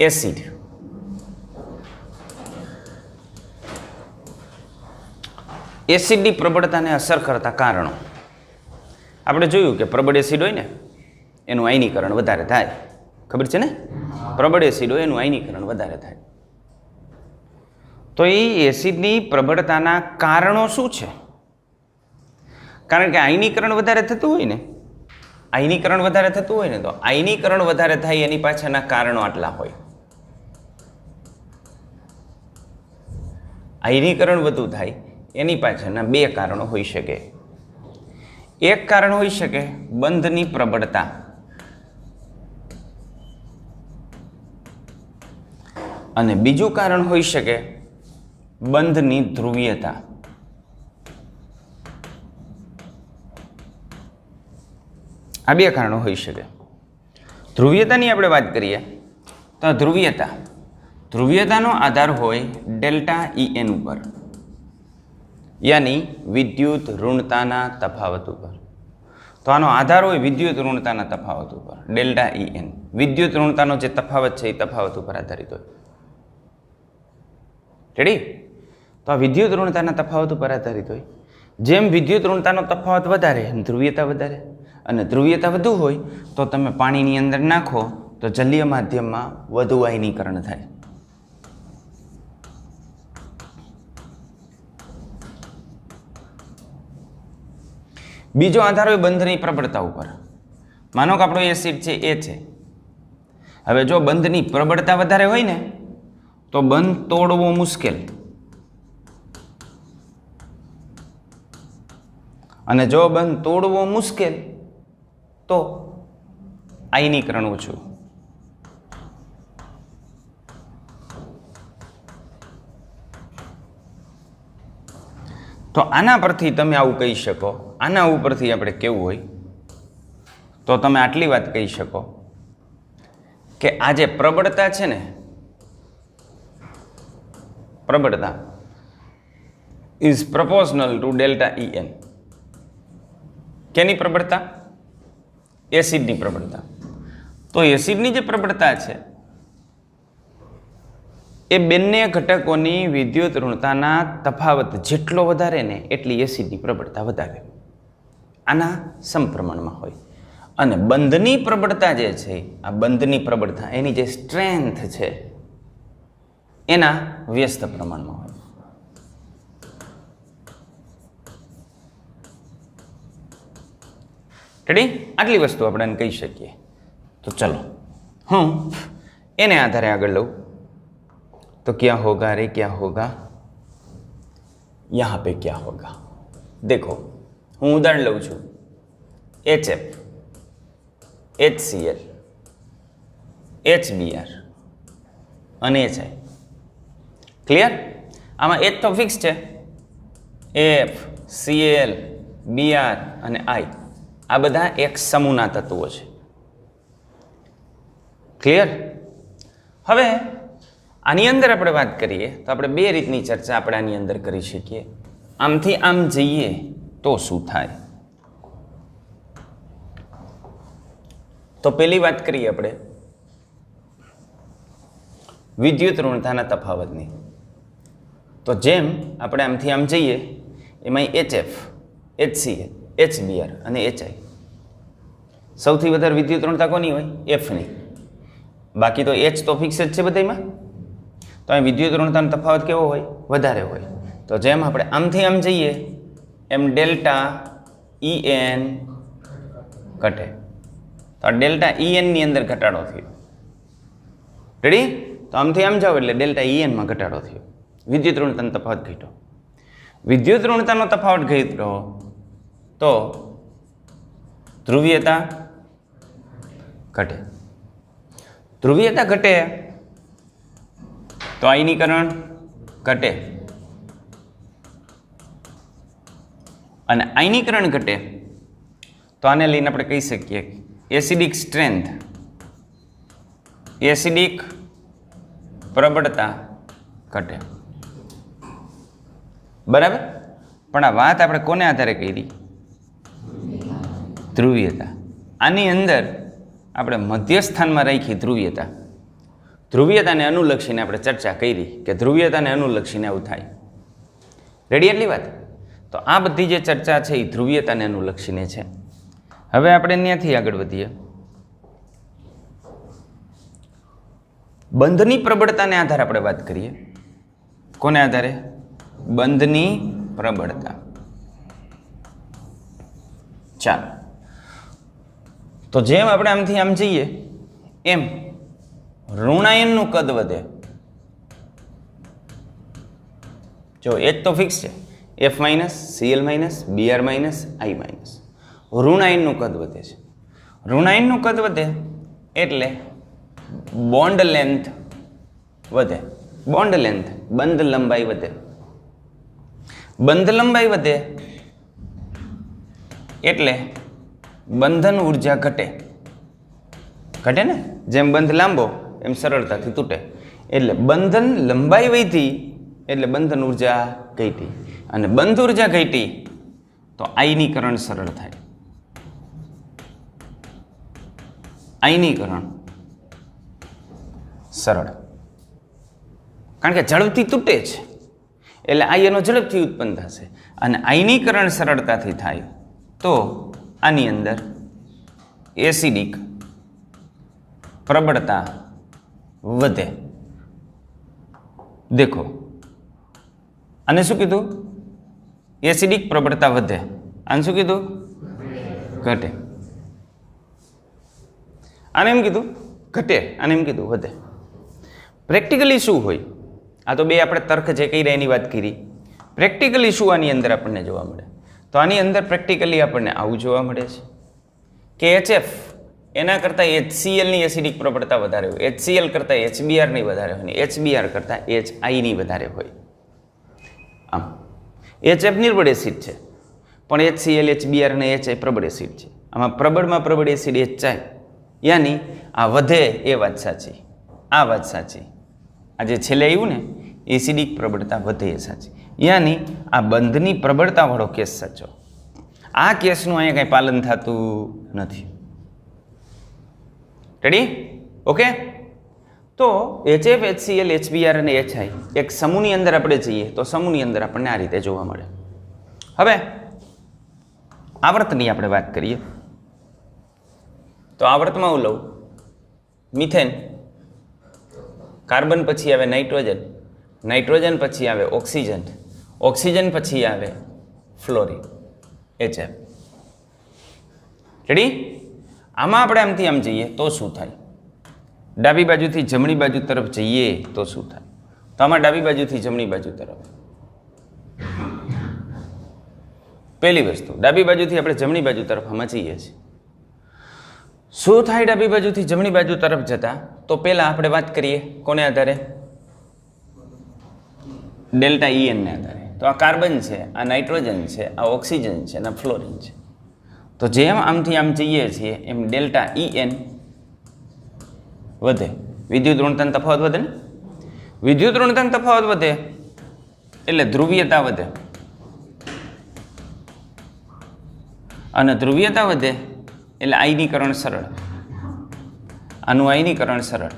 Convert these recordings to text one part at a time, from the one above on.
Acid. એસિડની પ્રબળતાને અસર કરતા કારણો આપણે જોયું કે પ્રબળ એસિડ હોય ને એનું આયનીકરણ વધારે થાય. ખબર છે ને? પ્રબળ એસિડ હોય એનું આયનીકરણ વધારે થાય. તો એ એસિડની પ્રબળતાના કારણો શું છે? કારણ કે આયનીકરણ વધારે થતું હોય ને, આયનીકરણ વધારે થતું હોય ને તો આયનીકરણ વધારે થાય એની પાછળના કારણો આટલા હોય. આયનીકરણ વધુ થાય એની પાછળના બે કારણો હોઈ શકે. એક કારણ હોઈ શકે બંધની પ્રબળતા, અને બીજું કારણ હોઈ શકે બંધની ધ્રુવીયતા. આ બે કારણો હોઈ શકે. ધ્રુવીયતાની આપણે વાત કરીએ તો ધ્રુવીયતાનો આધાર હોય ડેલ્ટા EN ઉપર, યાની વિદ્યુત ઋણતાના તફાવત ઉપર. તો આનો આધાર હોય વિદ્યુત ઋણતાના તફાવત ઉપર, ડેલ્ટા EN. વિદ્યુત ઋણતાનો જે તફાવત છે એ તફાવત ઉપર આધારિત હોય. રેડી? તો આ વિદ્યુત ઋણતાના તફાવત ઉપર આધારિત હોય. જેમ વિદ્યુત ઋણતાનો તફાવત વધારે એમ ધ્રુવીયતા વધારે, અને ધ્રુવીયતા વધુ હોય તો તમે પાણીની અંદર નાખો તો જલીય માધ્યમમાં વધુ આયનીકરણ થાય. બીજો આધાર હોય બંધની પ્રબળતા ઉપર. માનો કે આપણો એસિડ છે એ છે. હવે જો બંધની પ્રબળતા વધારે હોય ને તો બંધ તોડવો મુશ્કેલ, અને જો બંધ તોડવો મુશ્કેલ તો આયનીકરણ ઓછું. તો આના પરથી તમે આવું કહી શકો, આના ઉપરથી આપણે કેવું હોય તો તમે આટલી વાત કહી શકો કે આ જે પ્રબળતા છે ને, પ્રબળતા ઇઝ પ્રપોઝનલ ટુ ડેલ્ટા EN. કેની પ્રબળતા? એસિડની પ્રબળતા. તો એસિડની જે પ્રબળતા છે એ બંને ઘટકોની વિદ્યુત ઋણતાના તફાવત જેટલો વધારે ને એટલી એસિડની પ્રબળતા વધારે. આના સમપ્રમાણમાં હોય. અને બંધની પ્રબળતા જે છે, આ બંધની પ્રબળતા એની જે સ્ટ્રેન્થ છે એના વ્યસ્ત પ્રમાણમાં હોય. રેડી? આટલી વસ્તુ આપણે કહી શકીએ. તો ચલો હું એને આધારે આગળ લઉં तो क्या होगा रे, क्या होगा, यहाँ पे क्या होगा. देखो હું ઉદાહરણ લઉં છું. HF, HCl, HBr અને HI. ક્લિયર? આમાં H તો ફિક્સ છે. F, Cl, Br અને I આ બધા એક સમૂહના તત્વો છે. ક્લિયર? હવે આની અંદર આપણે વાત કરીએ તો આપણે બે રીતની ચર્ચા આપણે આની અંદર કરી શકીએ. આમથી આમ જઈએ તો શું થાય? તો પહેલી વાત કરીએ આપણે વિદ્યુત ઋણતાના તફાવતની. તો જેમ આપણે આમથી આમ જઈએ એમાં HF, HCl, HBr અને HI સૌથી વધારે વિદ્યુત ઋણતા કોની હોય? F ની. બાકી તો H તો ફિક્સ જ છે બધામાં. તો અહીં વિદ્યુત ઋણતાનો તફાવત કેવો હોય? વધારે હોય. તો જેમ આપણે આમથી આમ જઈએ એમ ડેલ્ટા EN ઘટે. તો આ ડેલ્ટા EN ની અંદર ઘટાડો થયો. રેડી? તો આમથી આમ જાઓ એટલે ડેલ્ટા EN માં ઘટાડો થયો. વિદ્યુત ઋણતાનો તફાવત ઘટ્યો. વિદ્યુત ઋણતાનો તફાવત ઘટ્યો તો ધ્રુવીયતા ઘટે. ધ્રુવીયતા ઘટે તો આયનીકરણ ઘટે, અને આયનીકરણ ઘટે તો આને લઈને આપણે કહી શકીએ એસિડિક સ્ટ્રેન્થ, એસિડિક પ્રબળતા ઘટે. બરાબર? પણ આ વાત આપણે કોને આધારે કરી? ધ્રુવીયતા. આની અંદર આપણે મધ્યસ્થાનમાં રાખી ધ્રુવીયતા. ધ્રુવીયતાને અનુલક્ષીને આપણે ચર્ચા કરી કે ધ્રુવીયતાને અનુલક્ષીને આવું થાય. રેડી એટલી વાત? તો આ બધી જે ચર્ચા છે એ ધ્રુવીયતાને અનુલક્ષીને છે. હવે આપણે ત્યાંથી આગળ વધીએ. બંધની પ્રબળતાને આધારે આપણે વાત કરીએ. કોને આધારે? બંધની પ્રબળતા. ચાલો, તો જેમ આપણે આમથી આમ જઈએ એમ ઋણાયનનું કદ વધે. જો H તો ફિક્સ છે, F minus, Cl minus, Br minus, I minus. ઋણાયનનું કદ વધે છે. ઋણાયનનું કદ વધે એટલે બોન્ડ લેન્થ વધે. બોન્ડ લેન્થ, બંધ લંબાઈ વધે. બંધ લંબાઈ વધે એટલે બંધન ઉર્જા ઘટે. ઘટે ને? જેમ બંધ લાંબો એમ સરળતાથી તૂટે. એટલે બંધન લંબાઈ વધી એટલે બંધન ઉર્જા ઘટી. અને બંધ ઉર્જા ઘટી તો આયનીકરણ સરળ થાય. આયનીકરણ સરળ, કારણ કે ઝડપથી તૂટે છે એટલે આયનો ઝડપથી ઉત્પન્ન થશે. અને આયનીકરણ સરળતાથી થાય તો આની અંદર એસિડિક પ્રબળતા વધે. દેખો, આને શું કીધું? એસિડિક પ્રબળતા વધે. આને શું કીધું? ઘટે. આને એમ કીધું ઘટે, આને એમ કીધું વધે. પ્રેક્ટિકલી શું હોય? આ તો બે આપણે તર્ક જે કહી રહ્યા એની વાત કરી. પ્રેક્ટિકલી શું આની અંદર આપણને જોવા મળે? તો આની અંદર પ્રેક્ટિકલી આપણને આવું જોવા મળે છે કે HF એના કરતાં HClની એસિડિક પ્રબળતા વધારે હોય, HCl કરતાં HBrની વધારે હોય, અને HBr કરતાં HIની વધારે હોય. આમ HF નિર્બળ એસિડ છે, પણ HCl, HBr અને HI પ્રબળ એસિડ છે. આમાં પ્રબળમાં પ્રબળ એસિડ HI, યાની આ વધે એ વાત સાચી, આ વાત સાચી. આ જે છેલ્લે આવ્યું ને એસિડિક પ્રબળતા વધે એ સાચી, યાની આ બંધની પ્રબળતાવાળો કેસ સાચો. આ કેસનું અહીંયા કંઈ પાલન થતું નથી. રેડી? ઓકે. તો HF, HCl, HBr અને HI એક સમૂહની અંદર આપણે જઈએ તો સમૂહની અંદર આપણને આ રીતે જોવા મળે. હવે આવર્તની આપણે વાત કરીએ તો આવર્તમાં હું લઉં મિથેન, કાર્બન પછી આવે નાઇટ્રોજન, નાઇટ્રોજન પછી આવે ઓક્સિજન, ઓક્સિજન પછી આવે ફ્લોરિન, HF. રેડી? આમાં આપણે આમથી આમ જઈએ તો શું થાય? ડાબી બાજુથી જમણી બાજુ તરફ જઈએ તો શું થાય? તો આમાં ડાબી બાજુથી જમણી બાજુ તરફ, પહેલી વસ્તુ ડાબી બાજુથી આપણે જમણી બાજુ તરફ આમાં જઈએ છીએ. શું થાય ડાબી બાજુથી જમણી બાજુ તરફ જતા? તો પહેલાં આપણે વાત કરીએ કોને આધારે? ડેલ્ટા EN ને આધારે. તો આ કાર્બન છે, આ નાઇટ્રોજન છે, આ ઓક્સિજન છે અને આ ફ્લોરિન છે. તો જેમ આમથી આમ જઈએ છીએ એમ ડેલ્ટા EN વધે. વિદ્યુત ઋણતાનો તફાવત વધે ને? વિદ્યુત ઋણતાનો તફાવત વધે એટલે ધ્રુવીયતા વધે, અને ધ્રુવીયતા વધે એટલે આયનીકરણ સરળ. આનું આયનીકરણ સરળ.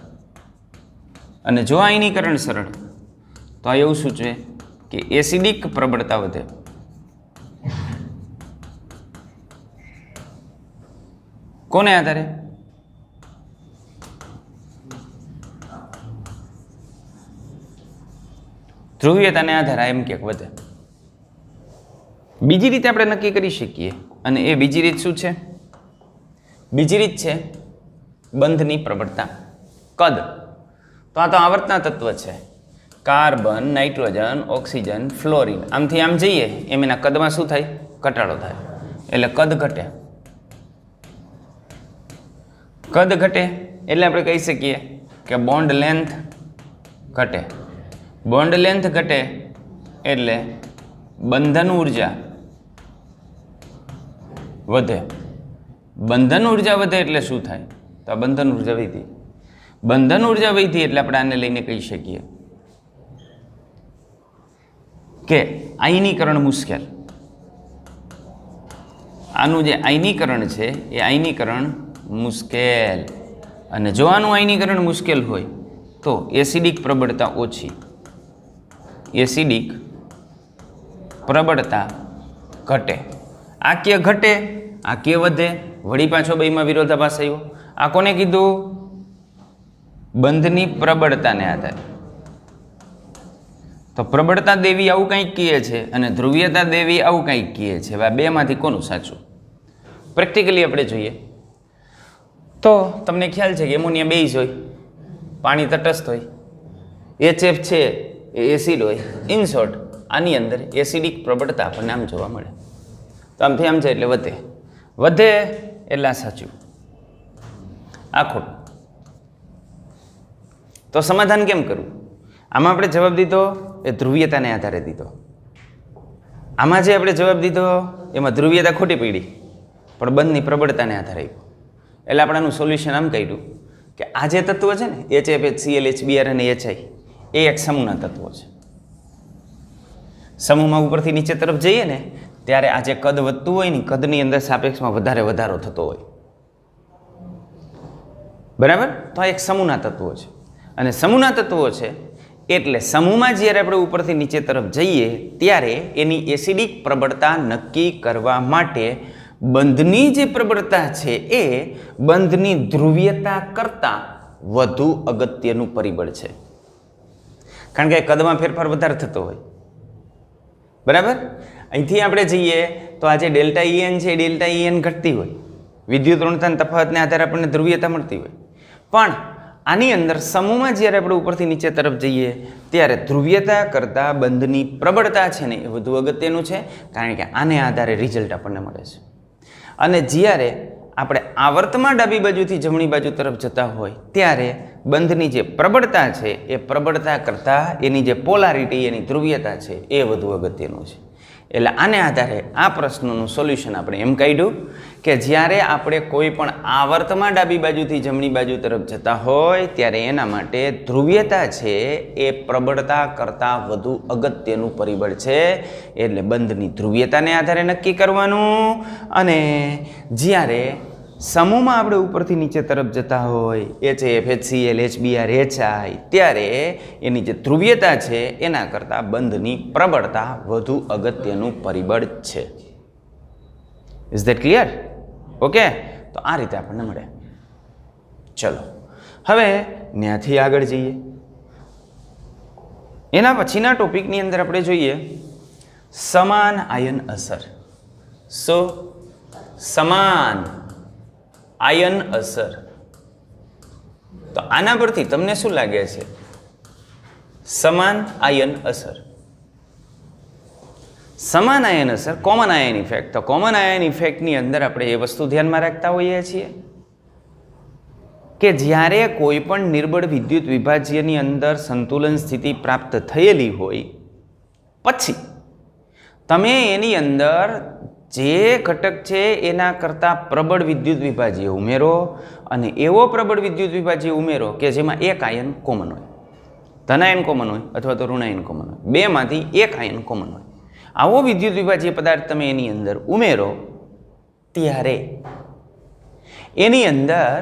અને જો આયનીકરણ સરળ તો આ એવું સૂચવે કે એસિડિક પ્રબળતા વધે. કોને આધારે? ધ્રુવીયતાને આધારે એમ ક્યાંક વધે. બીજી રીતે આપણે નક્કી કરી શકીએ, અને એ બીજી રીત શું છે? બીજી રીત છે બંધની પ્રબળતા, કદ. તો આ તો આવર્તના તત્વ છે. કાર્બન, નાઇટ્રોજન, ઓક્સિજન, ફ્લોરિન, આમથી આમ જઈએ એમ એના કદમાં શું થાય? ઘટાડો થાય. એટલે કદ ઘટે. કદ ઘટે એટલે આપણે કહી શકીએ કે બોન્ડ લેન્થ ઘટે. બોન્ડ લેન્થ ઘટે એટલે બંધન ઉર્જા વધે. બંધન ઉર્જા વધે એટલે શું થાય? તો આ બંધન ઉર્જા વધી. બંધન ઉર્જા વધી એટલે આપણે આને લઈને કહી શકીએ કે આયનીકરણ મુશ્કેલ. આનું જે આયનીકરણ છે એ આયનીકરણ મુશ્કેલ. અને જો આનું આયનીકરણ મુશ્કેલ હોય તો એસિડિક પ્રબળતા ઓછી, એસિડિક પ્રબળતા ઘટે. આ કે ઘટે, આ કે વધે, વળી પાછો બેમાં વિરોધાભાસ આવ્યો. આ કોને કીધું? બંધની પ્રબળતાને આધારે. તો પ્રબળતા દેવી આવું કંઈક કહે છે અને ધ્રુવીયતા દેવી આવું કંઈક કહે છે. હવે આ બેમાંથી કોનું સાચું? પ્રેક્ટિકલી આપણે જોઈએ તો તમને ખ્યાલ છે કે એમોનિયા બેઝ હોય, પાણી તટસ્થ હોય, HF છે એ એસિડ હોય. ઇન શોર્ટ આની અંદર એસિડિક પ્રબળતા આપણને આમ જોવા મળે. તો આમથી આમ છે એટલે વધે, વધે એટલે આ સાચું, આ ખોટું. તો સમાધાન કેમ કરવું? આમાં આપણે જવાબ દીધો એ ધ્રુવીયતાને આધારે દીધો. આમાં જે આપણે જવાબ દીધો એમાં ધ્રુવીયતા ખોટી પડી પણ બંધની પ્રબળતાને આધારે આવ્યું. એટલે આપણે આનું સોલ્યુશન આમ કર્યું કે આ જે તત્વો છે ને HF, HCl, HBr અને HI એ એક સમૂહના તત્વો છે. સમૂહમાં ઉપરથી નીચે તરફ જઈએ ને ત્યારે આ જે કદ વધતું હોય ને કદની અંદર સાપેક્ષમાં વધારો થતો હોય. બરાબર? તો આ એક સમૂહના તત્વો છે અને સમૂહના તત્વો છે એટલે સમૂહમાં જ્યારે આપણે ઉપરથી નીચે તરફ જઈએ ત્યારે એની એસિડિક પ્રબળતા નક્કી કરવા માટે બંધની જે પ્રબળતા છે એ બંધની ધ્રુવીયતા કરતાં વધુ અગત્યનું પરિબળ છે. કારણ કે કદમાં ફેરફાર વધારે થતો હોય. બરાબર? અહીંથી આપણે જઈએ તો આ જે ડેલ્ટા EN છે ડેલ્ટા EN ઘટતી હોય, વિદ્યુત ઋણતાના તફાવતને આધારે આપણને ધ્રુવીયતા મળતી હોય. પણ આની અંદર સમૂહમાં જ્યારે આપણે ઉપરથી નીચે તરફ જઈએ ત્યારે ધ્રુવીયતા કરતાં બંધની પ્રબળતા છે ને એ વધુ અગત્યનું છે. કારણ કે આને આધારે રિઝલ્ટ આપણને મળે છે. અને જ્યારે આપણે આવર્તમાં ડાબી બાજુથી જમણી બાજુ તરફ જતા હોય ત્યારે બંધની જે પ્રબળતા છે એ પ્રબળતા કરતાં એની જે પોલારિટી, એની ધ્રુવીયતા છે એ વધુ અગત્યનું છે. એટલે આને આધારે આ પ્રશ્નનું સોલ્યુશન આપણે એમ કાઢ્યું કે જ્યારે આપણે કોઈ પણ આવર્તમાં ડાબી બાજુથી જમણી બાજુ તરફ જતા હોય ત્યારે એના માટે ધ્રુવીયતા છે એ પ્રબળતા કરતાં વધુ અગત્યનું પરિબળ છે. એટલે બંધની ધ્રુવીયતાને આધારે નક્કી કરવાનું. અને જ્યારે સમૂહમાં આપણે ઉપરથી નીચે તરફ જતા હોય HF, HCl, HBr, HI ત્યારે એની જે ધ્રુવીયતા છે એના કરતાં બંધની પ્રબળતા વધુ અગત્યનું પરિબળ છે. Is that clear? ઓકે, તો આ રીતે આપણને મળે. ચલો હવે ત્યાંથી આગળ જઈએ. એના પછીના ટોપિકની અંદર આપણે જોઈએ સમાન આયન અસર. સો સમાન આયન અસર. તો આના પરથી તમને શું લાગે છે? સમાન આયન અસર, સમાન આયન અસર, કોમન આયન ઇફેક્ટ. તો કોમન આયન ઇફેક્ટની અંદર આપણે એ વસ્તુ ધ્યાનમાં રાખતા હોઈએ છીએ કે જ્યારે કોઈ પણ નિર્બળ વિદ્યુત વિભાજ્યની અંદર સંતુલન સ્થિતિ પ્રાપ્ત થયેલી હોય પછી તમે એની અંદર જે ઘટક છે એના કરતાં પ્રબળ વિદ્યુત વિભાજ્ય ઉમેરો અને એવો પ્રબળ વિદ્યુત વિભાજ્ય ઉમેરો કે જેમાં એક આયન કોમન હોય, ધનાયન કોમન હોય અથવા તો ઋણાયન કોમન હોય, બેમાંથી એક આયન કોમન હોય. આવો વિદ્યુત વિભાજ્ય પદાર્થ તમે એની અંદર ઉમેરો ત્યારે એની અંદર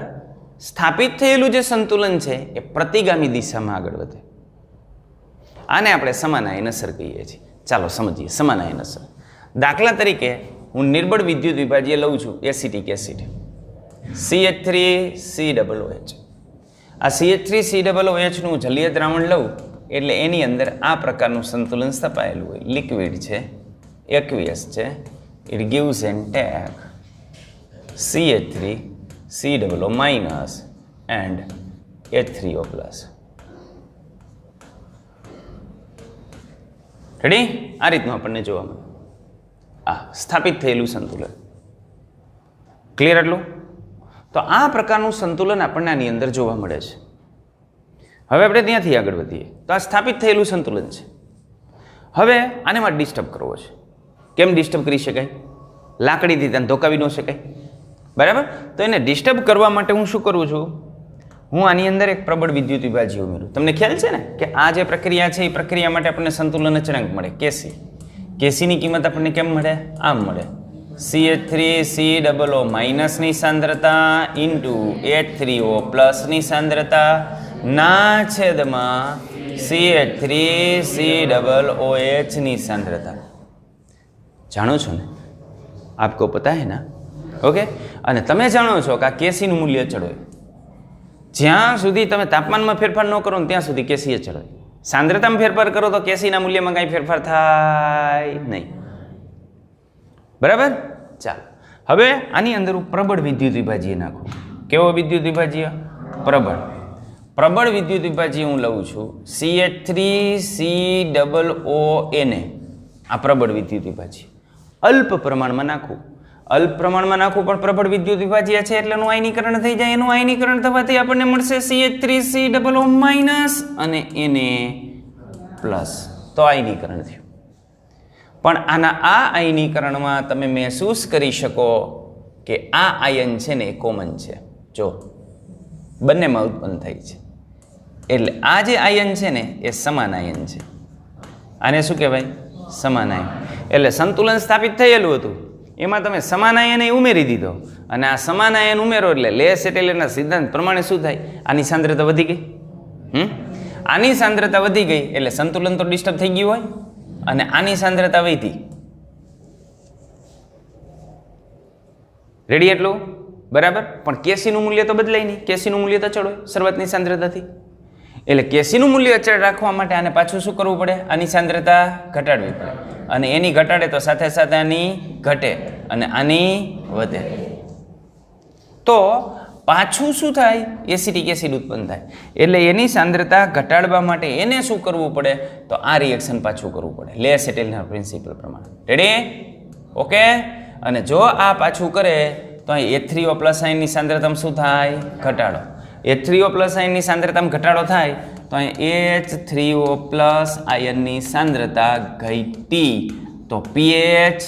સ્થાપિત થયેલું જે સંતુલન છે એ પ્રતિગામી દિશામાં આગળ વધે. આને આપણે સમાન આયન અસર કહીએ છીએ. ચાલો સમજીએ સમાન આયન અસર. દાખલા તરીકે હું નિર્બળ વિદ્યુત વિભાજ્ય લઉં છું એસિટિક એસિડ CH3COOH. આ CH3COOH નું જલીય દ્રાવણ લઉં એટલે એની અંદર આ પ્રકારનું સંતુલન સ્થપાયેલું હોય. લિક્વિડ છે, એક્વિયસ છે. It gives and take CH3COO minus and H3O plus. Ready? આ રીતનું આપણને જોવા મળે. આ સ્થાપિત થયેલું સંતુલન. ક્લિયર એટલું? તો આ પ્રકારનું સંતુલન આપણને આની અંદર જોવા મળે છે. હવે આપણે ત્યાંથી આગળ વધીએ તો આ સ્થાપિત થયેલું સંતુલન છે. હવે આને માટે ડિસ્ટર્બ કરવો છે. કેમ ડિસ્ટર્બ કરી શકાય? લાકડીથી તેને ધોકાવી ન શકાય. બરાબર? તો એને ડિસ્ટર્બ કરવા માટે હું શું કરું છું? હું આની અંદર એક પ્રબળ વિદ્યુત વિભાજ્ય ઉમેરું. તમને ખ્યાલ છે ને કે આ જે પ્રક્રિયા છે એ પ્રક્રિયા માટે આપણને સંતુલન અચળાંક મળે Kc. Kcની કિંમત આપણને કેમ મળે? આમ મળે. CH3COO માઇનસની સાંદ્રતા ઇન્ટુ H3O પ્લસની સાંદ્રતા ના છેદમાં CH3COOH ની સાંદ્રતા જાણો છો ને, આપકો પતા હે ના? ઓકે, અને તમે જાણો છો કે આ કેસી નું મૂલ્ય અચળ હોય. જ્યાં સુધી તમે તાપમાનમાં ફેરફાર ન કરો ને ત્યાં સુધી કેસી અચળ હોય. સાંદ્રતામાં ફેરફાર કરો તો કેસીના મૂલ્યમાં કાંઈ ફેરફાર થાય નહીં. બરાબર? ચાલો, હવે આની અંદર પ્રબળ વિદ્યુત વિભાજ્ય નાખો. કેવો વિદ્યુત વિભાજ્ય? પ્રબળ. પ્રબળ વિદ્યુત વિભાજ્ય હું લઉં છું CH3COONA. આ પ્રબળ વિદ્યુત વિભાજ્ય અલ્પ પ્રમાણમાં નાખું. અલ્પ પ્રમાણમાં નાખું પણ પ્રબળ વિદ્યુત વિભાજ્ય છે એટલે એનું આયનીકરણ થઈ જાય. એનું આયનીકરણ થવાથી આપણને મળશે CH3COO- અને Na+. તો આયનીકરણ થયું. પણ આના આ આયનીકરણમાં તમે મહેસૂસ કરી શકો કે આ આયન છે ને એ કોમન છે. જો બંનેમાં ઉત્પન્ન થાય છે એટલે આ જે આયન છે ને એ સમાન આયન છે. આને શું કહેવાય? સમાન આયન. એટલે સંતુલન સ્થાપિત થયેલું હતું એમાં તમે સમાન આયન ઉમેરી દીધો અને આ સમાન આયન ઉમેરો એટલે લેસ એટેલરના સિદ્ધાંત પ્રમાણે શું થાય? આની સાંદ્રતા વધી ગઈ. આની સાંદ્રતા વધી ગઈ એટલે સંતુલન તો ડિસ્ટર્બ થઈ ગયું હોય અને આની સાંદ્રતા વધી. રેડી એટલું? બરાબર. પણ કેસીનું મૂલ્ય તો બદલાય નહીં. કેસીનું મૂલ્ય તો અચળ હોય શરૂઆતની સાંદ્રતાથી. એટલે કેસીનું મૂલ્ય અચળ રાખવા માટે આને પાછું શું કરવું પડે? આની સાંદ્રતા ઘટાડવી પડે અને એની ઘટાડે તો સાથે સાથે આની ઘટે અને આની વધે. તો પાછું શું થાય? એસિટિક એસિડ ઉત્પન્ન થાય. એટલે એની સાંદ્રતા ઘટાડવા માટે એને શું કરવું પડે? તો આ રિએક્શન પાછું કરવું પડે લેસ એટેલના પ્રિન્સિપલ પ્રમાણે. રેડી? ઓકે. અને જો આ પાછું કરે તો અહીં H3O+ આયનની સાંદ્રતામાં શું થાય? ઘટાડો. H3O+ આયનની સાંદ્રતામાં ઘટાડો થાય તો અહીં H3O+ આયનની સાંદ્રતા ઘટી તો pH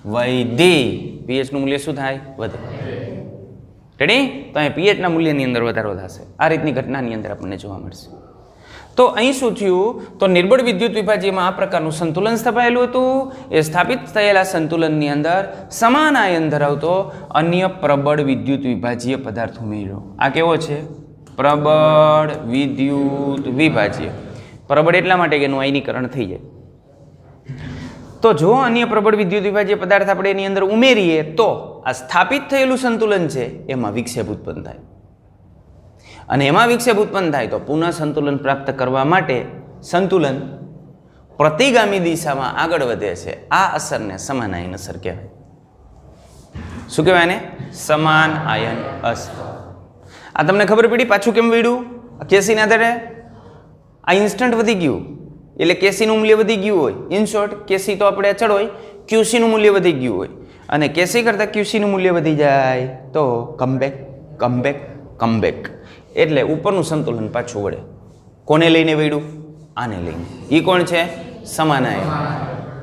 વધી. pH નું મૂલ્ય શું થાય? વધે. રેડી? તો અહીં pH ના મૂલ્યની અંદર વધારો થશે. આ રીતની ઘટનાની અંદર આપણને જોવા મળશે. તો અહીં શું થયું? તો નિર્બળ વિદ્યુત વિભાજ્યમાં આ પ્રકારનું સંતુલન સ્થપાયેલું હતું. એ સ્થાપિત થયેલા સંતુલનની અંદર સમાન આયન ધરાવતો અન્ય પ્રબળ વિદ્યુત વિભાજ્ય પદાર્થ ઉમેર્યો. આ કેવો છે? પ્રબળ વિદ્યુત વિભાજ્ય. પ્રબળ એટલા માટે કે એનું આયનીકરણ થઈ જાય. તો જો અન્ય પ્રબળ વિદ્યુત વિભાજ્ય પદાર્થ આપણે એની અંદર ઉમેરીએ તો આ સ્થાપિત થયેલું સંતુલન છે એમાં વિક્ષેપ ઉત્પન્ન થાય અને એમાં વિક્ષેપ ઉત્પન્ન થાય તો પુનઃ સંતુલન પ્રાપ્ત કરવા માટે સંતુલન પ્રતિગામી દિશામાં આગળ વધે છે. આ અસરને સમાન આયન અસર કહેવાય. શું કહેવાય ને? સમાન આયન અસર. આ તમને ખબર પડી પાછું કેમ વળ્યું? કેસીના આધારે આ ઇન્સ્ટન્ટ વધી ગયું એટલે કેસીનું મૂલ્ય વધી ગયું હોય. ઇન શોર્ટ કેસી તો આપણે અચળ હોય, ક્યુસીનું મૂલ્ય વધી ગયું હોય અને કેસી કરતાં ક્યુસીનું મૂલ્ય વધી જાય તો કમબેક કમબેક કમબેક એટલે ઉપરનું સંતુલન પાછું વળે. કોને લઈને વળ્યું? આને લઈને. એ કોણ છે? સમાન આયન.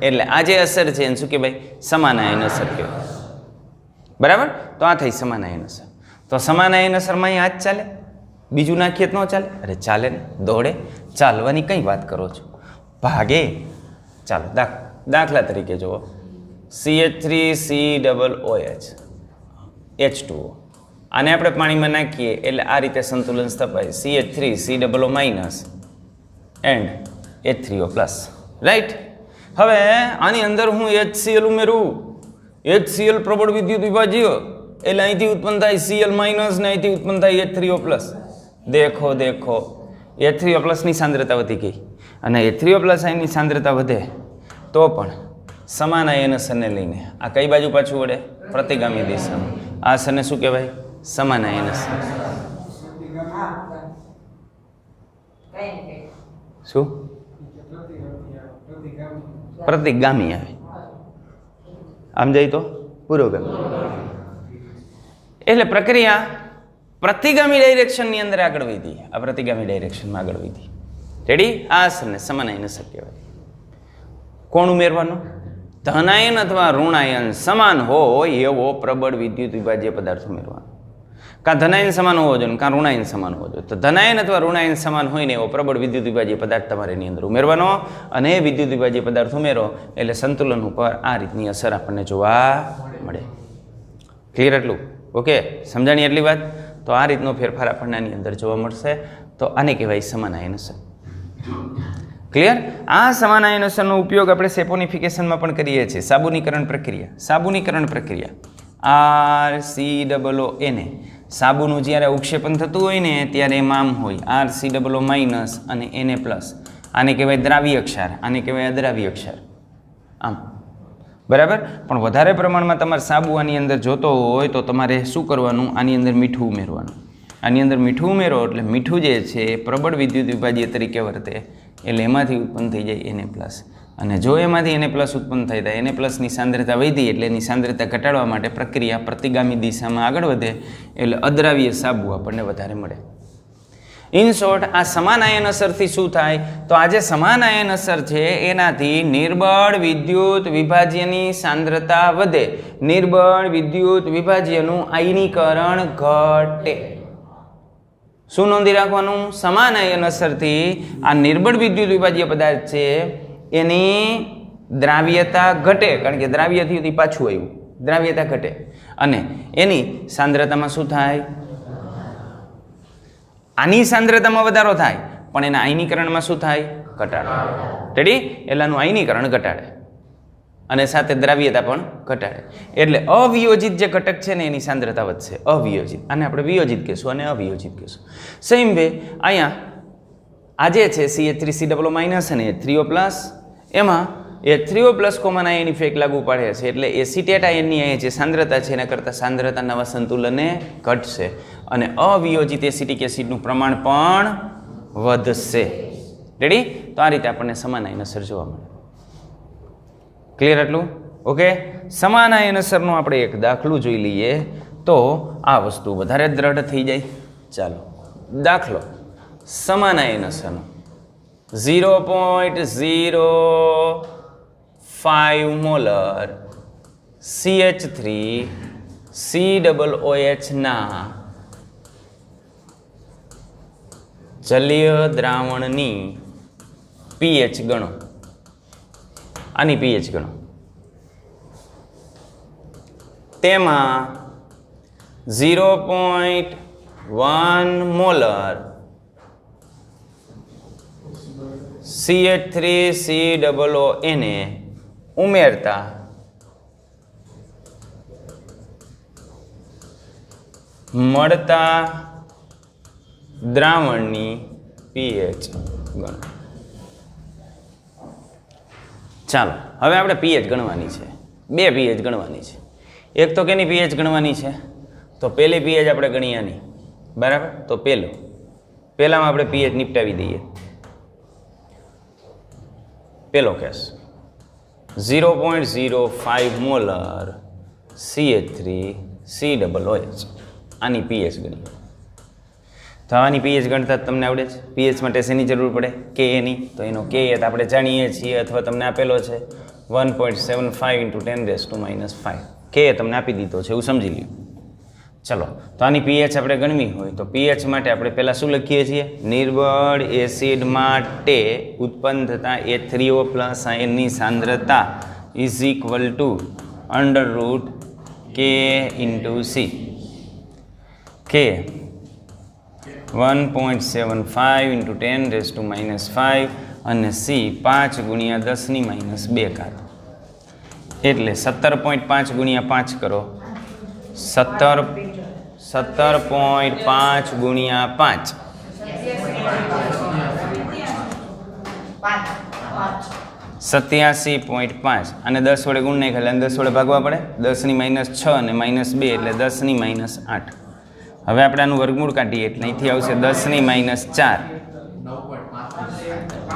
એટલે આ જે અસર છે એને શું કહેવાય? સમાન આયન અસર કહેવાય. બરાબર? તો આ થઈ સમાન આયન અસર. તો સમાન આયન અસરમાં અહીં આ જ ચાલે? બીજું નાખીએ તો ન ચાલે? અરે ચાલે ને. દોડે. ચાલવાની કઈ વાત કરો છો? ભાગે. ચાલો દાખલા તરીકે જુઓ. CH3COOH H2O. આને આપણે પાણીમાં નાખીએ એટલે આ રીતે સંતુલન સ્થપાય. CH3COO- and H3O+. રાઈટ? હવે આની અંદર હું HCl ઉમેરું. HCl પ્રબળ વિદ્યુત વિભાજ્ય એટલે અહીંથી ઉત્પન્ન થાય Cl- ને અહીંથી ઉત્પન્ન થાય H3O+. દેખો H3O+ ની સાંદ્રતા વધી ગઈ અને H3O+ આયનની સાંદ્રતા વધે તો પણ સમાન આયન અસરને લઈને આ કઈ બાજુ પાછું વળે? પ્રતિગામી દિશામાં. આ અસરને શું કહેવાય? સમાન આયન અસર. શું? પ્રતિગામી આવે. આમ જાય તો પુરોગામી. એટલે પ્રક્રિયા પ્રતિગામી ડાયરેક્શનની અંદર આગળ વધી. આ પ્રતિગામી ડાયરેક્શનમાં આગળ વધી. રેડી? આ અસરને સમાન આયન અસર કહેવાય. કોણ ઉમેરવાનું? ધનાયન અથવા ઋણાયન સમાન હોય એવો પ્રબળ વિદ્યુત વિભાજ્ય પદાર્થ ઉમેરવાનો. કાં ધનાયન સમાન હોવો જોઈએ કાં ઋણાયન સમાન હોવો જોઈએ. તો ધનાયન અથવા ઋણાયન સમાન હોય ને એવો પ્રબળ વિદ્યુત વિભાજ્ય પદાર્થ તમારે એની અંદર ઉમેરવાનો અને એ વિદ્યુત વિભાજ્ય પદાર્થ ઉમેરો એટલે સંતુલન ઉપર આ રીતની અસર આપણને જોવા મળે. ક્લિયર એટલું? ઓકે, સમજાણી એટલી વાત? તો આ રીતનો ફેરફાર આપણને આની અંદર જોવા મળશે. તો આને કહેવાય સમાન આયન અસર. ક્લિયર? આ સમાન આયન અસરનો ઉપયોગ આપણે સેપોનિફિકેશનમાં પણ કરીએ છીએ. સાબુનીકરણ પ્રક્રિયા RCOO સાબુનું જ્યારે ઉક્ષેપણ થતું હોય ને ત્યારે એમાં આમ હોય RCOO માઇનસ અને Na પ્લસ. આને કહેવાય દ્રાવ્ય ક્ષાર, આને કહેવાય અદ્રાવ્ય ક્ષાર. આમ બરાબર. પણ વધારે પ્રમાણમાં તમારે સાબુ આની અંદર જોતો હોય તો તમારે શું કરવાનું? આની અંદર મીઠું ઉમેરવાનું. આની અંદર મીઠું ઉમેરો એટલે મીઠું જે છે એ પ્રબળ વિદ્યુત વિભાજ્ય તરીકે વર્તે, એટલે એમાંથી ઉત્પન્ન થઈ જાય Na પ્લસ. અને જો એમાંથી Na પ્લસ ઉત્પન્ન થઈ થાય, Na પ્લસની સાંદ્રતા વધી એટલે એની સાંદ્રતા ઘટાડવા માટે પ્રક્રિયા પ્રતિગામી દિશામાં આગળ વધે, એટલે અદ્રાવ્ય સાબુ આપણને વધારે મળે. ઇન શોર્ટ, આ સમાન આયન અસરથી શું થાય? તો આ જે સમાન આયન અસર છે એનાથી નિર્બળ વિદ્યુત વિભાજ્યની સાંદ્રતા વધે, નિર્બળ વિદ્યુત વિભાજ્યનું આયનીકરણ ઘટે. શું નોંધી રાખવાનું? સમાન આયન અસરથી આ નિર્બળ વિદ્યુત વિભાજ્ય પદાર્થ છે એની દ્રાવ્યતા ઘટે, કારણ કે દ્રાવ્યથી પાછું આવ્યું, દ્રાવ્યતા ઘટે, અને એની સાંદ્રતામાં શું થાય? આની સાંદ્રતામાં વધારો થાય, પણ એના આયનીકરણમાં શું થાય? ઘટાડો. રેડી? એટલાનું આયનીકરણ ઘટાડે અને સાથે દ્રાવ્યતા પણ ઘટાડે. એટલે અવિયોજિત જે ઘટક છે ને એની સાંદ્રતા વધશે. અવિયોજિત, આને આપણે વિયોજિત કહેશું અને અવિયોજિત કહેશું. સેમ વે અહીંયા આ જે છે CH3COO માઇનસ અને H3O પ્લસ, એમાં H3O plus common ion effect લાગુ પડે છે, એટલે એસિટેટ આયનની અહીંયા જે સાંદ્રતા છે એના કરતાં સાંદ્રતા નવા સંતુલને ઘટશે અને અવિયોજિત એસિટિક એસિડનું પ્રમાણ પણ વધશે. રેડી? તો આ રીતે આપણને સમાન આયન અસર જોવા મળે. ક્લિયર આટલું? ઓકે. સમાન આયન અસરનો આપણે એક દાખલો જોઈ લઈએ તો આ વસ્તુ વધારે દ્રઢ થઈ જાય. ચાલો, દાખલો સમાન આયન અસરનો 0.05 મોલર CH3COOH ના જલીય દ્રાવણની pH ગણો. આની pH ગણો. તેમાં 0.1 મોલર CH3COO ને ઉમેરતા મળતા દ્રાવણની pH ગણો. ચાલો, હવે આપણે pH ગણવાની છે. બે pH ગણવાની છે. એક તો કેની pH ગણવાની છે? તો પહેલી pH આપણે ગણી આની. બરાબર? તો પહેલામાં આપણે pH નિપટાવી દઈએ. પહેલો કેસ 0.05 મોલર CH3COOH. આની pH ગણીએ. તો આની pH ગણતા તમને આવડે છે? pH માટે શેની જરૂર પડે? Ka ની. તો એનો Ka આપણે જાણીએ છીએ, અથવા તમને આપેલો છે 1.75 × 10⁻⁵. Ka તમને આપી દીધો છે, એવું સમજી લ્યો. ચલો, તો આની pH આપણે ગણવી હોય તો pH માટે આપણે પહેલાં શું લખીએ છીએ? નિર્બળ એસિડ માટે ઉત્પન્ન થતા H3O પ્લસ આયનની સાંદ્રતા is equal two √K × C. K 1.75 × 10⁻⁵ અને C 5 × 10⁻². એટલે 17.5 × 5 કરો. 17.5 × 5 87.5 અને 10 વડે ગુણ નહીં, એટલે 10 વડે ભાગવા પડે. 10⁻⁶ અને -2 એટલે 10⁻8. હવે આપણે આનું વર્ગમૂળ કાઢીએ એટલે અહીંથી આવશે 10⁻4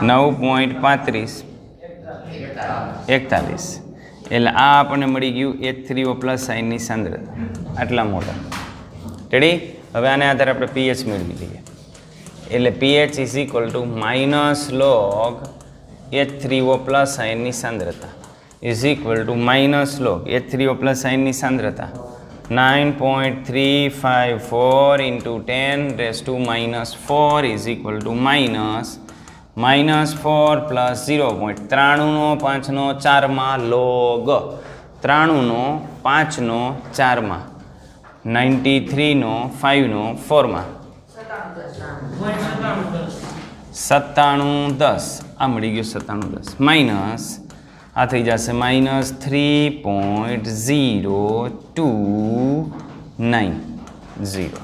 9.35 41. એટલે આ આપણને મળી ગયું H3O પ્લસ આયનની સાંદ્રતા આટલા મોટા. રેડી? હવે આને આધારે આપણે pH મેળવી લઈએ. એટલે pH is equal to -log H3O plus આયનની સાંદ્રતા is equal to -log H3O plus આયનની સાંદ્રતા 9.354 × 10⁻⁴ is equal to -4 plus 0.93 log 93 93 93 5 4 9710 આ મળી ગયું 9710 માઇનસ આ થઈ જશે માઇનસ 3.0290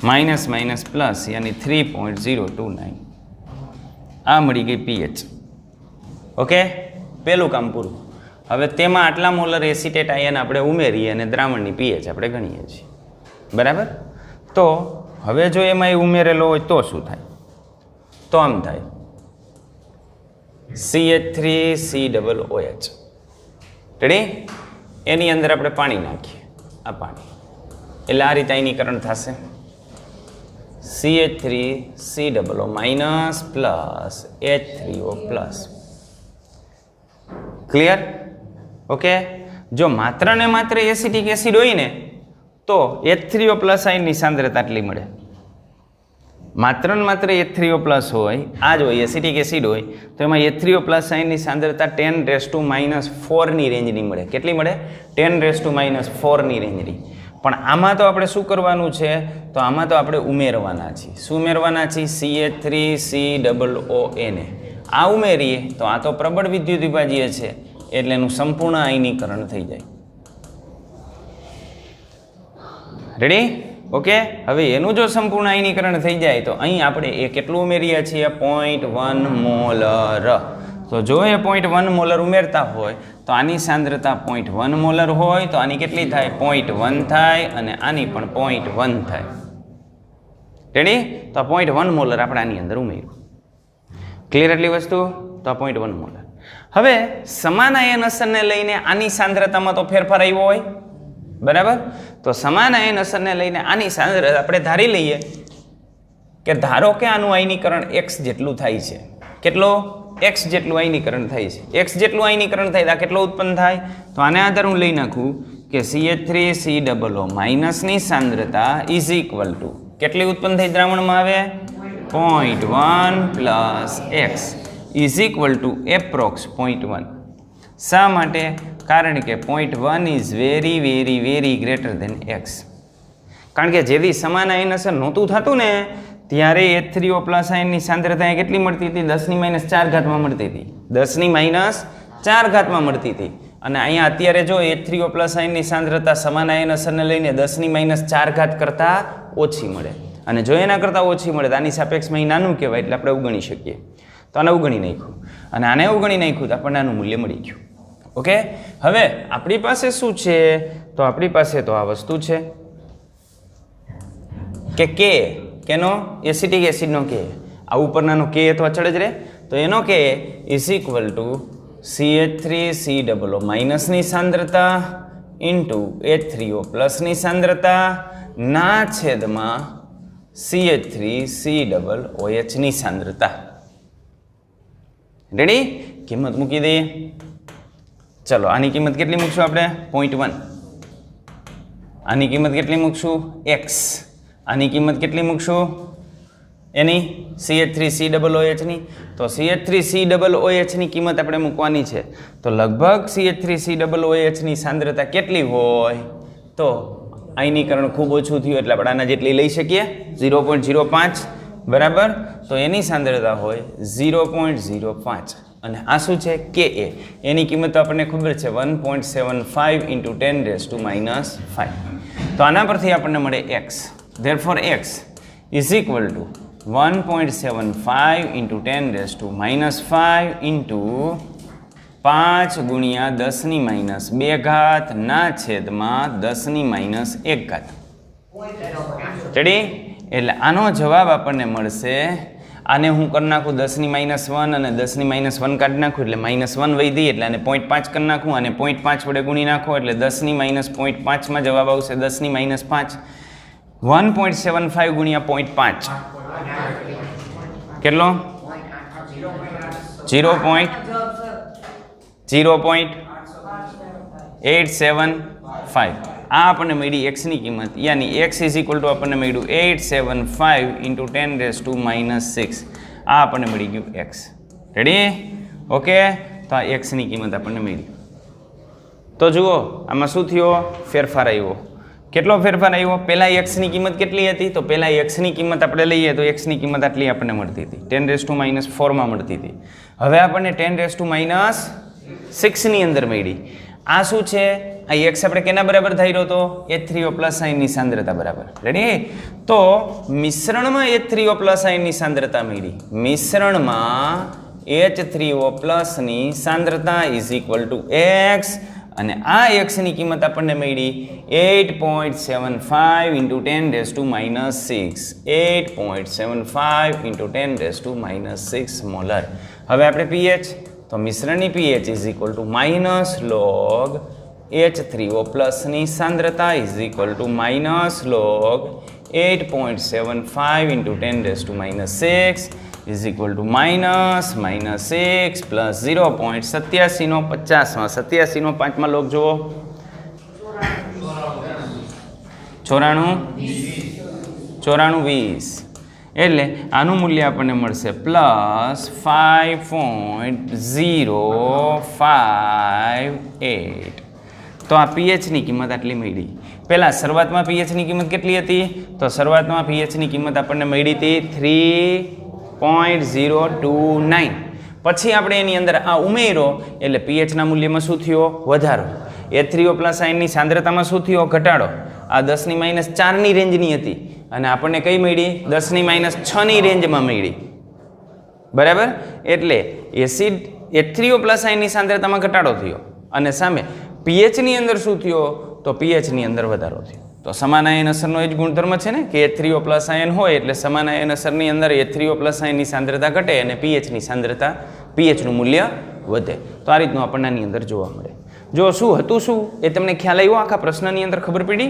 માઇનસ માઇનસ પ્લસ યાની 3.029 આ મળી ગઈ પીએચ. ઓકે, પહેલું કામ પૂરું. હવે તેમાં આટલા મોલર એસિટેટ આયન આપણે ઉમેરીએ અને દ્રાવણની પીએચ આપણે ગણીએ છીએ. બરાબર? તો હવે જો એમાં એ ઉમેરેલો હોય તો શું થાય? તો આમ થાય CH3COOH. રેડી? એની અંદર આપણે પાણી નાખીએ, આ પાણી, એટલે આ રીતે આયનીકરણ થશે. CH3COO minus plus H3O plus. Clear? Okay, જો માત્ર ને માત્ર એસિટિક એસિડ હોય ને તો H3O પ્લસ આયનની સાંદ્રતા આટલી મળે. માત્ર ને માત્ર H3O પ્લસ હોય, આ જ હોય એસિટિક એસિડ હોય તો એમાં H3O પ્લસ આયનની સાંદ્રતા 10⁻⁴ ની રેન્જની મળે. કેટલી મળે? 10⁻⁴ ની રેન્જની. પણ આમાં તો આપણે શું કરવાનું છે? તો આમાં તો આપણે ઉમેરવાના છીએ. શું ઉમેરવાના છીએ? CH3COO ને આ ઉમેરીએ તો આ તો પ્રબળ વિદ્યુત વિભાજીય છે એટલે એનું સંપૂર્ણ આયનીકરણ થઈ જાય. રેડી? ઓકે, હવે એનું જો સંપૂર્ણ આયનીકરણ થઈ જાય તો અહીં આપણે એ કેટલું ઉમેરીએ છીએ? 0.1 મોલર. તો જો એ 0.1 મોલર ઉમેરતા હોય તો આની સાંદ્રતા 0.1 મોલર હોય તો આની કેટલી થાય? 0.1 થાય અને આની પણ 0.1 થાય. રેડી? તો આ 0.1 મોલર આપણે આની અંદર ઉમેર્યું. ક્લિયર એટલી વસ્તુ? તો આ 0.1 મોલર. હવે સમાન આયન અસરને લઈને આની સાંદ્રતામાં તો ફેરફાર આવ્યો હોય. બરાબર? તો સમાન આયન અસરને લઈને આની સાંદ્રતા આપણે ધારી લઈએ કે ધારો કે આનું આયનીકરણ x જેટલું થાય છે. કેટલો? x જેટલું આયનીકરણ થાય છે. x જેટલું આયનીકરણ થાય તો આ કેટલો ઉત્પન્ન થાય? તો આને આધાર હું લઈ નાખું કે CH3COO માઇનસની સાંદ્રતા ઇઝ ઇક્વલ ટુ કેટલી ઉત્પન્ન થઈ દ્રાવણમાં આવે? 0.1 plus x is equal to approx 0.1. શા માટે? કારણ કે 0.1 is very very very greater than x. કારણ કે જેથી સમાન આયન અસર નહોતું થતું ને ત્યારે H3O પ્લસ આયનની સાંદ્રતા કેટલી મળતી હતી? 10⁻⁴ મળતી હતી. 10⁻⁴ મળતી હતી. અને અહીંયા અત્યારે જો H3O પ્લસ આયનની સાંદ્રતા સમાન આયન અસરને લઈને 10⁻⁴ કરતાં ઓછી મળે. અને જો એના કરતાં ઓછી મળે તો આની સાપેક્ષમાં નાનું કહેવાય એટલે આપણે ઉગણી શકીએ. તો આને ઉગણી નાખ્યું અને આને ઉગણી નાખ્યું તો આપણને આનું મૂલ્ય મળી ગયું. ઓકે, હવે આપણી પાસે શું છે? તો આપણી પાસે તો આ વસ્તુ છે કે કે કેનો? એસિટિક એસિડનો કે. આ ઉપરનાનો કે તો અચળ જ રહે. તો એનો કે ઇઝ ઇક્વલ ટુ CH3COO માઇનસની સાંદ્રતા ઇન્ટુ H3O પ્લસની સાંદ્રતા ના છેદમાં CH3COOH ની સાંદ્રતા. રેડી? કિંમત મૂકી દઈએ. ચલો, આની કિંમત કેટલી મૂકશું આપણે? 0.1. આની કિંમત કેટલી મૂકશું? x. આની કિંમત કેટલી મૂકશું? એની CH3COOH ની. તો CH3COOH ની કિંમત આપણે મૂકવાની છે. તો લગભગ CH3COOH ની સાંદ્રતા કેટલી હોય? તો આયનીકરણ ખૂબ ઓછું થયું એટલે આપણે આના જેટલી લઈ શકીએ 0.05. બરાબર? તો એની સાંદ્રતા હોય 0.05. અને આ શું છે? કે એની કિંમત આપણને ખબર છે 1.75 × 10⁻⁵. તો આના પરથી આપણને મળે x. Therefore x is equal to 1.75 × 10⁻⁵ into 5 × 10⁻² ના છેદમાં 10⁻1. રેડી? એટલે આનો જવાબ આપણને મળશે. આને હું કરી નાખું 10⁻1 અને 10⁻1 કાઢી નાખું એટલે -1 વધી એટલે આને 0.5 કરી નાખું અને 0.5 વડે ગુણી નાખો એટલે 10⁻0.5માં જવાબ આવશે 10⁻5. 1.75 × 0.5 કેટલો? 0.875. આ આપણને મળી x ની કિંમત, યાની x ઇઝ ઇક્વલ ટુ આપણને મળ્યું 875 × 10⁻⁶. આ આપણને મળી ગયું x. રેડી? ઓકે, તો આ x ની કિંમત આપણને મળી. તો જુઓ આમાં શું થયો? ફેરફાર આવ્યો. કેટલો ફેરફાર આવ્યો? પહેલાં એક્સની કિંમત કેટલી હતી? તો પહેલાં એક્સની કિંમત આપણે લઈએ તો એક્સની કિંમત આટલી આપણને મળતી હતી, 10⁻⁴ મળતી હતી. હવે આપણને 10⁻⁶ની અંદર મળી. આ શું છે? આ એક્સ આપણે કેના બરાબર ધાર્યો હતો? H3O+ આયનની સાંદ્રતા બરાબર. રેડી? તો મિશ્રણમાં H3O+ આયનની સાંદ્રતા મળી. મિશ્રણમાં H3O+ ની સાંદ્રતા ઇઝ ઇક્વલ ટુ x, અને આ x ની કિંમત આપણને મળી 8.75 × 10⁻⁶. 8.75 × 10⁻⁶ મોલર. હવે આપણે pH, તો મિશ્રણની pH is equal to -log H3O+ ની સાંદ્રતા is equal to -log 8.75 × 10⁻⁶ is equal to -6 plus 0.87 નો 50માં 87 નો 5માં લોગ જુઓ, 94 એટલે આનું મૂલ્ય આપણને મળશે +5.058. તો આ પીએચની કિંમત આટલી મળી. પહેલાં શરૂઆતમાં પીએચની કિંમત કેટલી હતી? તો શરૂઆતમાં પીએચની કિંમત આપણને મળી હતી 3.029. પછી આપણે એની અંદર આ ઉમેરો એટલે પીએચના મૂલ્યમાં શું થયો? વધારો. H3O+ આયનની સાંદ્રતામાં શું થયો? ઘટાડો. આ 10⁻⁴ની રેન્જની હતી અને આપણને કઈ મળી? 10⁻⁶ની રેન્જમાં મળી. બરાબર? એટલે એસિડ H3O+ આયનની સાંદ્રતામાં ઘટાડો થયો અને સામે પીએચની અંદર શું થયો? તો પીએચની અંદર વધારો થયો. તો સમાન આયન અસરનો એ જ ગુણધર્મ છે ને કે H3O+ આયન હોય એટલે સમાન આયન અસરની અંદર H3O+ આયનની સાંદ્રતા ઘટે અને પીએચની સાંદ્રતા, પીએચનું મૂલ્ય વધે. તો આ રીતનું આપણને આની અંદર જોવા મળે. જો શું હતું, શું એ તમને ખ્યાલ આવ્યો? આખા પ્રશ્નની અંદર ખબર પડી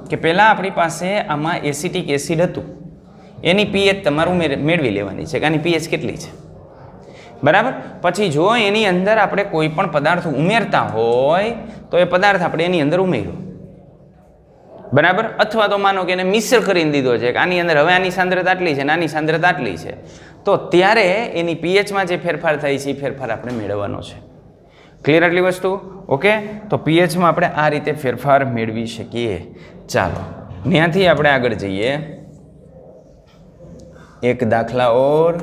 કે પહેલાં આપણી પાસે આમાં એસિટિક એસિડ હતું, એની પીએચ તમારું મેળવી લેવાની છે કે આની પીએચ કેટલી છે. બરાબર? પછી જો એની અંદર આપણે કોઈ પણ પદાર્થ ઉમેરતા હોય તો એ પદાર્થ આપણે એની અંદર ઉમેર્યો. બરાબર? અથવા તો માનો કે એને મિશ્ર કરીને દીધો છે કે આની અંદર હવે આની સાંદ્રતા આટલી છે અને આની સાંદ્રતા આટલી છે, તો ત્યારે એની પીએચમાં જે ફેરફાર થાય છે એ ફેરફાર આપણે મેળવવાનો છે. ક્લિયર આટલી વસ્તુ? ઓકે. તો પીએચમાં આપણે આ રીતે ફેરફાર મેળવી શકીએ. ચાલો ત્યાંથી આપણે આગળ જઈએ. એક દાખલા ઓર.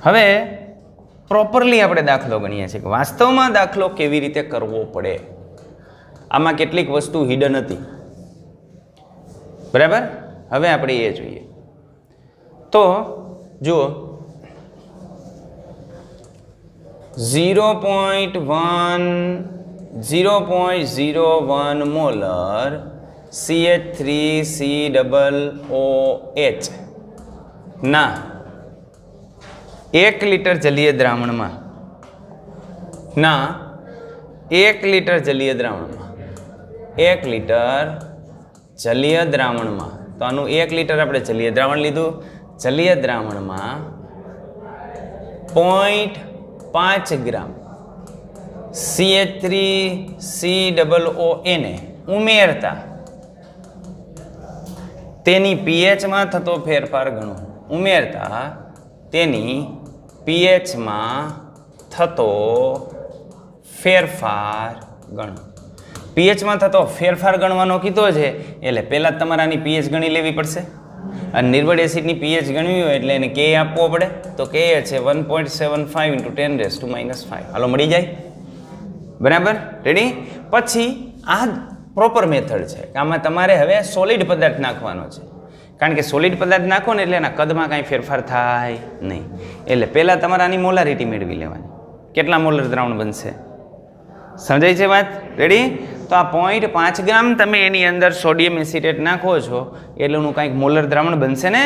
હવે પ્રોપરલી આપણે દાખલો ગણીએ છીએ કે વાસ્તવમાં દાખલો કેવી રીતે કરવો પડે. આમાં કેટલીક વસ્તુ હિડન હતી. બરાબર? હવે આપણે એ જોઈએ. તો જુઓ, 0.01 મોલર CH3COOH ના 1 લિટર જલીય દ્રાવણમાં 1 લિટર જલીય દ્રાવણમાં 1 લિટર જલીય દ્રાવણમાં, તો આનું 1 લિટર આપણે જલીય દ્રાવણ લીધું. જલીય દ્રાવણમાં 0.5 ગ્રામ CH3COOH ને ઉમેરતા તેની પીએચમાં થતો ફેરફાર ગણો. ઉમેરતા તેની પીએચમાં થતો ફેરફાર ગણો. પીએચમાં થતો ફેરફાર ગણવાનો કીધો છે એટલે પહેલાં તમારાની પીએચ ગણી લેવી પડશે. અને નિર્બળ એસિડની પીએચ ગણવી હોય એટલે એને કે આપવો પડે. તો કે છે 1.75 × 10⁻⁵. હાલો મળી જાય. બરાબર? રેડી? પછી આ પ્રોપર મેથડ છે. આમાં તમારે હવે સોલિડ પદાર્થ નાખવાનો છે, કારણ કે સોલિડ પદાર્થ નાખો ને એટલે એના કદમાં કાંઈ ફેરફાર થાય નહીં. એટલે પહેલાં તમારે આની મોલારિટી મેળવી લેવાની. કેટલા મોલર દ્રાવણ બનશે? સમજાય છે વાત? રેડી? તો આ 0.5 ગ્રામ તમે એની અંદર સોડિયમ એસિટેટ નાખો છો એટલે એનું કાંઈક મોલર દ્રાવણ બનશે ને,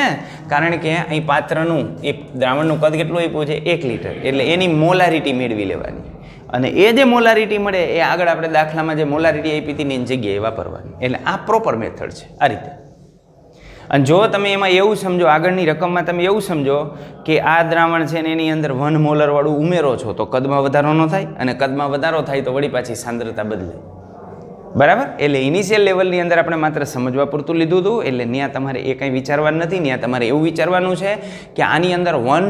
કારણ કે અહીં પાત્રનું એ દ્રાવણનું કદ કેટલું આપ્યું છે? 1 લિટર. એટલે એની મોલારિટી મેળવી લેવાની અને એ જે મોલારિટી મળે એ આગળ આપણે દાખલામાં જે મોલારિટી આપી હતી એની જગ્યાએ વાપરવાની. એટલે આ પ્રોપર મેથડ છે આ રીતે. અને જો તમે એમાં એવું સમજો, આગળની રકમમાં તમે એવું સમજો કે આ દ્રાવણ છે ને એની અંદર 1 મોલર વાળું ઉમેરો છો તો કદમાં વધારો ન થાય, અને કદમાં વધારો થાય તો વળી પાછી સાંદ્રતા બદલાય. બરાબર? એટલે ઇનિશિયલ લેવલની અંદર આપણે માત્ર સમજવા પૂરતું લીધું હતું. એટલે ત્યાં તમારે એ કંઈ વિચારવાનું નથી. ત્યાં તમારે એવું વિચારવાનું છે કે આની અંદર 1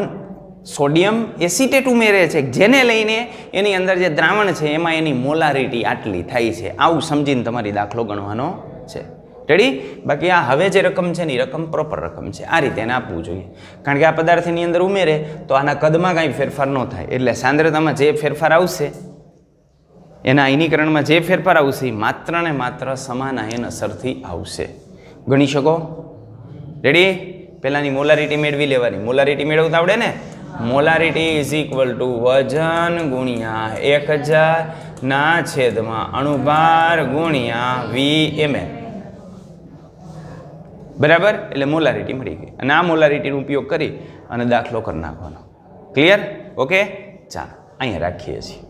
સોડિયમ એસિટેટ ઉમેરે છે, જેને લઈને એની અંદર જે દ્રાવણ છે એમાં એની મોલારિટી આટલી થાય છે. આવું સમજીને તમારી દાખલો ગણવાનો છે. રેડી? બાકી આ હવે જે રકમ છે ને એ રકમ પ્રોપર રકમ છે. આ રીતે એને આપવું જોઈએ. કારણ કે આ પદાર્થની અંદર ઉમેરે તો આના કદમાં કાંઈ ફેરફાર ન થાય. એટલે સાંદ્રતામાં જે ફેરફાર આવશે એના આયનીકરણમાં જે ફેરફાર આવશે એ માત્ર ને માત્ર સમાન આયન અસરથી આવશે. ગણી શકો? રેડી? પહેલાંની મોલારિટી મેળવી લેવાની. મોલારિટી મેળવતા આવડે ને? મોલારિટી ઇઝ ઇક્વલ ટુ વજન ગુણ્યા 1000 ના છેદમાં અણુભાર ગુણ્યા VML. બરાબર? એટલે મોલારિટી મળી ગઈ. અને આ મોલારિટીનો ઉપયોગ કરી અને દાખલો કરી નાખવાનો. ક્લિયર? ઓકે, ચાલો અહીંયા રાખીએ છીએ.